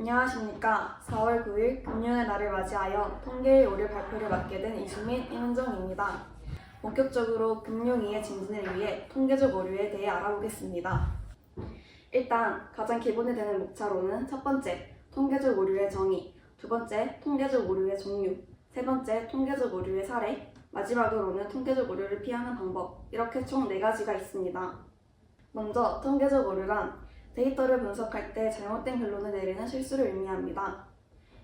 안녕하십니까. 4월 9일 금요일 날을 맞이하여 통계의 오류 발표를 맡게 된 이수민, 임은정입니다. 본격적으로 금융위의 증진을 위해 통계적 오류에 대해 알아보겠습니다. 일단 가장 기본이 되는 목차로는 첫 번째, 통계적 오류의 정의, 두 번째, 통계적 오류의 종류, 세 번째, 통계적 오류의 사례, 마지막으로는 통계적 오류를 피하는 방법, 이렇게 총 4가지가 있습니다. 먼저 통계적 오류란 데이터를 분석할 때 잘못된 결론을 내리는 실수를 의미합니다.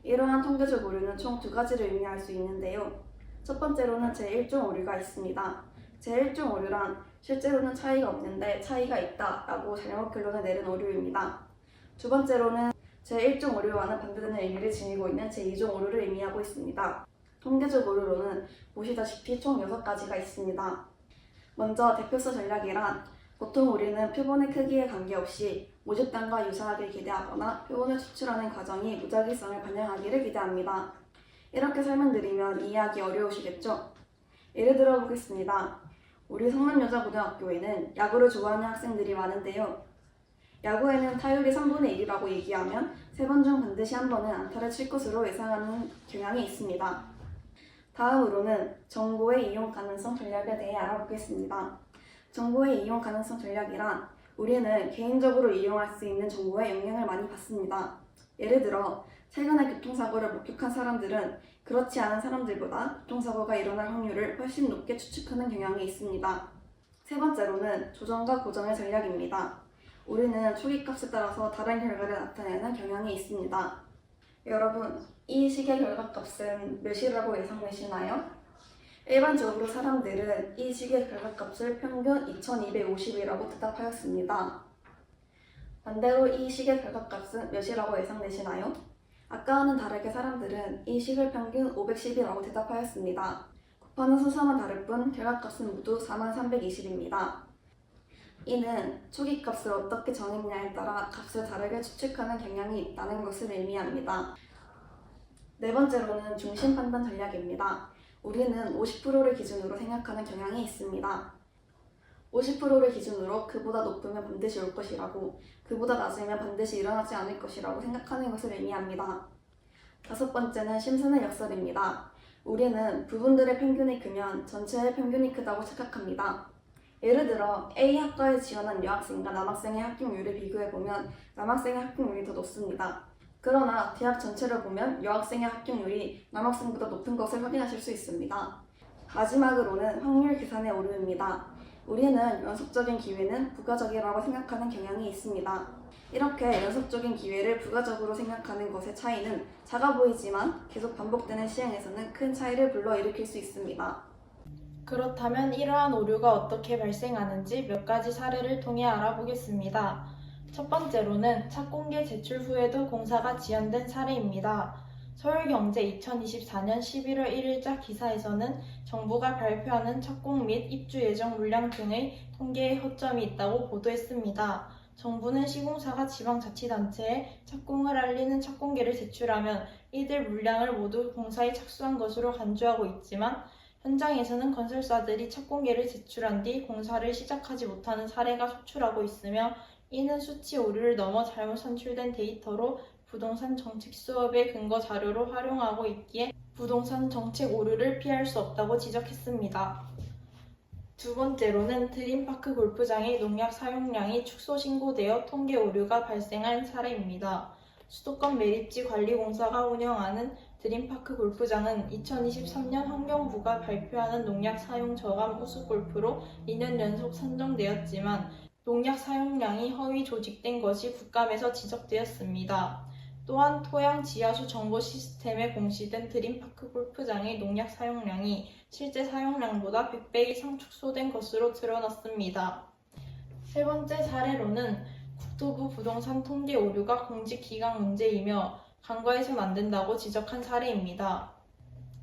이러한 통계적 오류는 총 2가지를 의미할 수 있는데요. 첫 번째로는 제1종 오류가 있습니다. 제1종 오류란 실제로는 차이가 없는데 차이가 있다 라고 잘못 결론을 내린 오류입니다. 두 번째로는 제1종 오류와는 반대되는 의미를 지니고 있는 제2종 오류를 의미하고 있습니다. 통계적 오류로는 보시다시피 총 6가지가 있습니다. 먼저 대표서 전략이란 보통 우리는 표본의 크기에 관계없이 모집단과 유사하게 기대하거나 표본을 추출하는 과정이 무작위성을 반영하기를 기대합니다. 이렇게 설명드리면 이해하기 어려우시겠죠? 예를 들어 보겠습니다. 우리 성남여자고등학교에는 야구를 좋아하는 학생들이 많은데요. 야구에는 타율이 3분의 1이라고 얘기하면 3번 중 반드시 한 번은 안타를 칠 것으로 예상하는 경향이 있습니다. 다음으로는 정보의 이용 가능성 전략에 대해 알아보겠습니다. 정보의 이용 가능성 전략이란 우리는 개인적으로 이용할 수 있는 정보에 영향을 많이 받습니다. 예를 들어 최근에 교통사고를 목격한 사람들은 그렇지 않은 사람들보다 교통사고가 일어날 확률을 훨씬 높게 추측하는 경향이 있습니다. 세 번째로는 조정과 고정의 전략입니다. 우리는 초기값에 따라서 다른 결과를 나타내는 경향이 있습니다. 여러분, 이 식의 결과값은 몇이라고 예상되시나요? 일반적으로 사람들은 이 식의 결과값을 평균 2250이라고 대답하였습니다. 반대로 이 식의 결과값은 몇이라고 예상되시나요? 아까와는 다르게 사람들은 이 식을 평균 510이라고 대답하였습니다. 곱하는 순서만 다를 뿐 결과값은 모두 4320입니다. 이는 초기값을 어떻게 정했냐에 따라 값을 다르게 추측하는 경향이 있다는 것을 의미합니다. 네 번째로는 중심 판단 전략입니다. 우리는 50%를 기준으로 생각하는 경향이 있습니다. 50%를 기준으로 그보다 높으면 반드시 올 것이라고, 그보다 낮으면 반드시 일어나지 않을 것이라고 생각하는 것을 의미합니다. 다섯 번째는 심슨의 역설입니다. 우리는 부분들의 평균이 크면 전체의 평균이 크다고 착각합니다. 예를 들어 A 학과에 지원한 여학생과 남학생의 합격률을 비교해보면 남학생의 합격률이 더 높습니다. 그러나 대학 전체를 보면 여학생의 합격률이 남학생보다 높은 것을 확인하실 수 있습니다. 마지막으로는 확률 계산의 오류입니다. 우리는 연속적인 기회는 부가적이라고 생각하는 경향이 있습니다. 이렇게 연속적인 기회를 부가적으로 생각하는 것의 차이는 작아 보이지만 계속 반복되는 시행에서는 큰 차이를 불러일으킬 수 있습니다. 그렇다면 이러한 오류가 어떻게 발생하는지 몇 가지 사례를 통해 알아보겠습니다. 첫 번째로는 착공계 제출 후에도 공사가 지연된 사례입니다. 서울경제 2024년 11월 1일자 기사에서는 정부가 발표하는 착공 및 입주 예정 물량 등의 통계에 허점이 있다고 보도했습니다. 정부는 시공사가 지방자치단체에 착공을 알리는 착공계를 제출하면 이들 물량을 모두 공사에 착수한 것으로 간주하고 있지만 현장에서는 건설사들이 착공계를 제출한 뒤 공사를 시작하지 못하는 사례가 속출하고 있으며 이는 수치 오류를 넘어 잘못 산출된 데이터로 부동산 정책 수업의 근거 자료로 활용하고 있기에 부동산 정책 오류를 피할 수 없다고 지적했습니다. 두 번째로는 드림파크 골프장의 농약 사용량이 축소 신고되어 통계 오류가 발생한 사례입니다. 수도권 매립지 관리공사가 운영하는 드림파크 골프장은 2023년 환경부가 발표하는 농약 사용 저감 우수골프로 2년 연속 선정되었지만 농약 사용량이 허위 조직된 것이 국감에서 지적되었습니다. 또한 토양 지하수 정보 시스템에 공시된 드림파크 골프장의 농약 사용량이 실제 사용량보다 100배 이상 축소된 것으로 드러났습니다. 세 번째 사례로는 국토부 부동산 통계 오류가 공직기강 문제이며 간과해서는 안 된다고 지적한 사례입니다.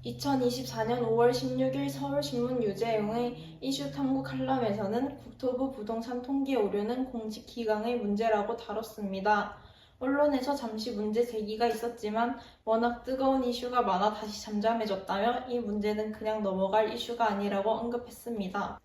2024년 5월 16일 서울신문 유재용의 이슈 탐구 칼럼에서는 국토부 부동산 통계 오류는 공직기강의 문제라고 다뤘습니다. 언론에서 잠시 문제 제기가 있었지만 워낙 뜨거운 이슈가 많아 다시 잠잠해졌다며 이 문제는 그냥 넘어갈 이슈가 아니라고 언급했습니다.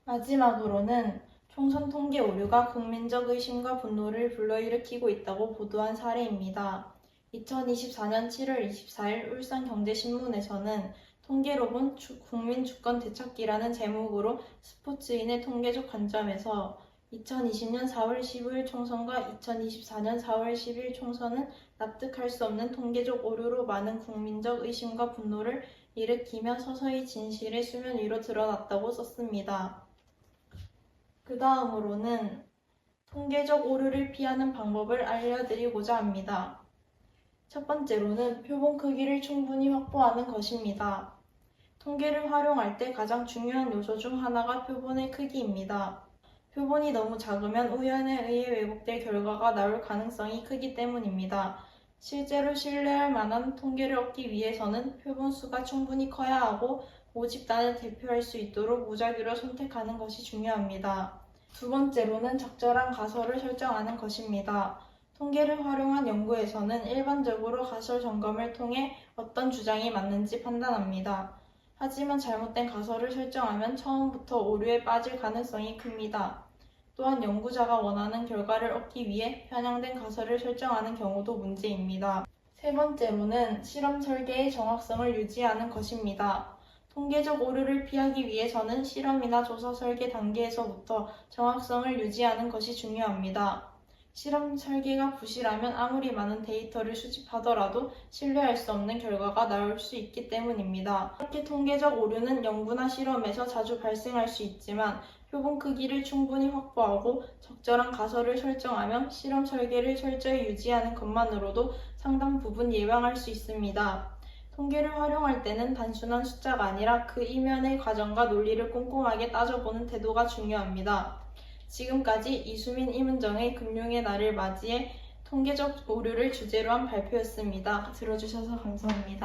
마지막으로는 총선 통계 오류가 국민적 의심과 분노를 불러일으키고 있다고 보도한 사례입니다. 2024년 7월 24일 울산경제신문에서는 통계로 본 국민주권 되찾기라는 제목으로 스포츠인의 통계적 관점에서 2020년 4월 15일 총선과 2024년 4월 10일 총선은 납득할 수 없는 통계적 오류로 많은 국민적 의심과 분노를 일으키며 서서히 진실의 수면 위로 드러났다고 썼습니다. 그 다음으로는 통계적 오류를 피하는 방법을 알려드리고자 합니다. 첫 번째로는 표본 크기를 충분히 확보하는 것입니다. 통계를 활용할 때 가장 중요한 요소 중 하나가 표본의 크기입니다. 표본이 너무 작으면 우연에 의해 왜곡될 결과가 나올 가능성이 크기 때문입니다. 실제로 신뢰할 만한 통계를 얻기 위해서는 표본 수가 충분히 커야 하고 모집단을 대표할 수 있도록 무작위로 선택하는 것이 중요합니다. 두 번째로는 적절한 가설을 설정하는 것입니다. 통계를 활용한 연구에서는 일반적으로 가설 점검을 통해 어떤 주장이 맞는지 판단합니다. 하지만 잘못된 가설을 설정하면 처음부터 오류에 빠질 가능성이 큽니다. 또한 연구자가 원하는 결과를 얻기 위해 편향된 가설을 설정하는 경우도 문제입니다. 세 번째로는 실험 설계의 정확성을 유지하는 것입니다. 통계적 오류를 피하기 위해서는 실험이나 조사 설계 단계에서부터 정확성을 유지하는 것이 중요합니다. 실험 설계가 부실하면 아무리 많은 데이터를 수집하더라도 신뢰할 수 없는 결과가 나올 수 있기 때문입니다. 이렇게 통계적 오류는 연구나 실험에서 자주 발생할 수 있지만 표본 크기를 충분히 확보하고 적절한 가설을 설정하며 실험 설계를 철저히 유지하는 것만으로도 상당 부분 예방할 수 있습니다. 통계를 활용할 때는 단순한 숫자가 아니라 그 이면의 과정과 논리를 꼼꼼하게 따져보는 태도가 중요합니다. 지금까지 이수민, 임은정의 금융의 날을 맞이해 통계적 오류를 주제로 한 발표였습니다. 들어주셔서 감사합니다.